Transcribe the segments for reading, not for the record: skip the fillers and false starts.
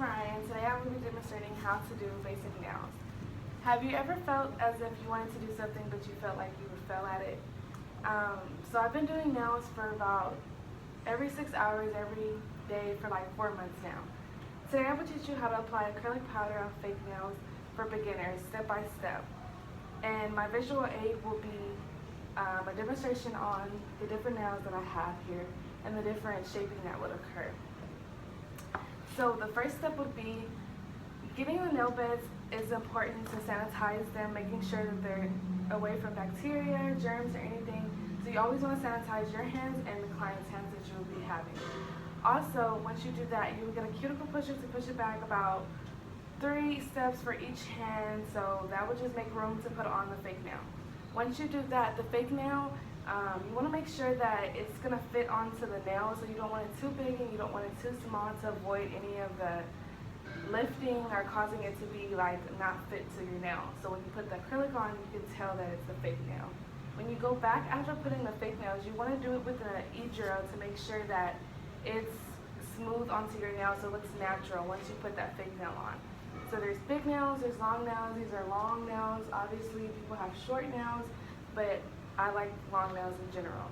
Mariah, and today I'm going to be demonstrating how to do basic nails. Have you ever felt as if you wanted to do something but you felt like you would fail at it? So I've been doing nails for about every 6 hours every day for like 4 months now. Today I will teach you how to apply acrylic powder on fake nails for beginners step by step. And my visual aid will be a demonstration on the different nails that I have here and the different shaping that would occur. So the first step would be getting the nail beds. Is important to sanitize them, making sure that they're away from bacteria, germs, or anything. So you always want to sanitize your hands and the client's hands that you will be having. Also, once you do that, you will get a cuticle pusher to push it back about 3 steps for each hand, so that would just make room to put on the fake nail. Once you do that, the fake nail, you want to make sure that it's going to fit onto the nail, so you don't want it too big and you don't want it too small to avoid any of the lifting or causing it to be like not fit to your nail. So when you put the acrylic on, you can tell that it's the fake nail. When you go back after putting the fake nails, you want to do it with an e-drill to make sure that it's smooth onto your nail so it looks natural once you put that fake nail on. So there's big nails, there's long nails. These are long nails. Obviously people have short nails, but I like long nails in general.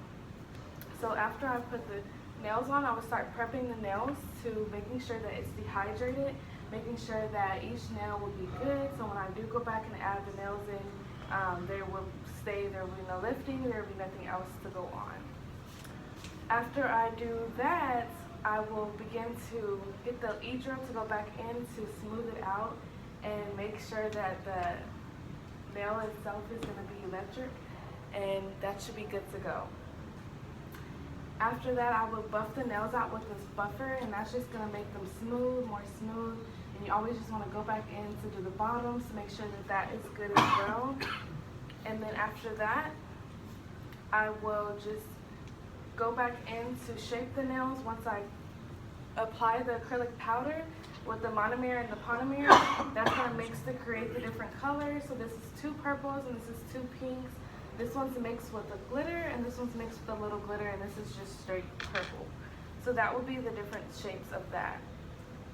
So after I put the nails on, I will start prepping the nails to making sure that it's dehydrated, making sure that each nail will be good. So when I do go back and add the nails in, there will be no lifting, there will be nothing else to go on. After I do that, I will begin to get the e-drill to go back in to smooth it out and make sure that the nail itself is going to be electric, and that should be good to go. After that, I will buff the nails out with this buffer, and that's just going to make them smooth, more smooth. And you always just want to go back in to do the bottoms to make sure that that is good as well. And then after that, I will just go back in to shape the nails once I apply the acrylic powder with the monomer and the polymer. That's going to mix to create the different colors. So this is 2 purples and this is 2 pinks. This one's mixed with the glitter and this one's mixed with a little glitter, and this is just straight purple. So that will be the different shapes of that.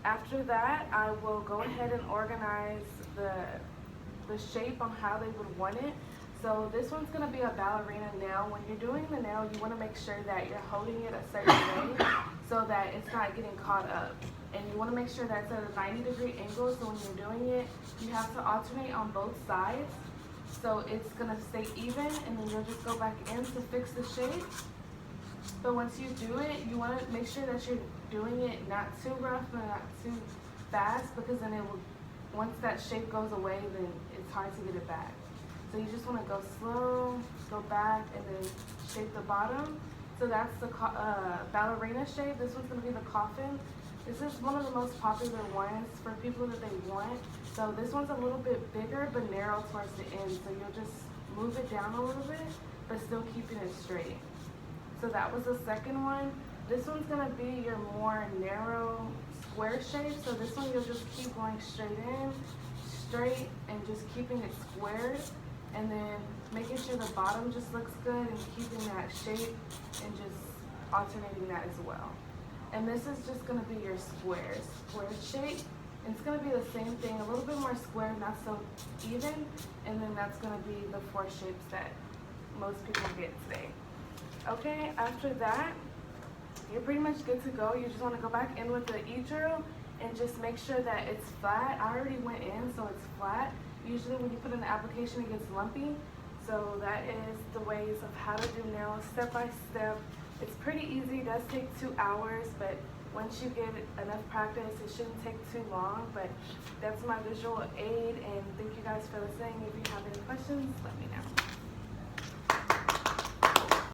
After that, I will go ahead and organize the shape on how they would want it. So this one's going to be a ballerina nail. When you're doing the nail, you want to make sure that you're holding it a certain way so that it's not getting caught up. And you want to make sure that it's at a 90-degree angle, so when you're doing it, you have to alternate on both sides. So it's going to stay even, and then you'll just go back in to fix the shape. But once you do it, you want to make sure that you're doing it not too rough and not too fast, because then it will, once that shape goes away, then it's hard to get it back. So you just want to go slow, go back, and then shape the bottom. So that's the ballerina shape. This one's going to be the coffin. This is one of the most popular ones for people that they want. So this one's a little bit bigger but narrow towards the end. So you'll just move it down a little bit, but still keeping it straight. So that was the second one. This one's gonna be your more narrow square shape. So this one you'll just keep going straight in, straight, and just keeping it squared. And then making sure the bottom just looks good and keeping that shape and just alternating that as well. And this is just going to be your square shape. And it's going to be the same thing, a little bit more square, not so even. And then that's going to be the 4 shapes that most people get today. Okay, after that, you're pretty much good to go. You just want to go back in with the e-drill and just make sure that it's flat. I already went in, so it's flat. Usually when you put in the application, it gets lumpy. So that is the ways of how to do nails step by step. It's pretty easy. It does take 2 hours, but once you get enough practice, it shouldn't take too long. But that's my visual aid, and thank you guys for listening. If you have any questions, let me know.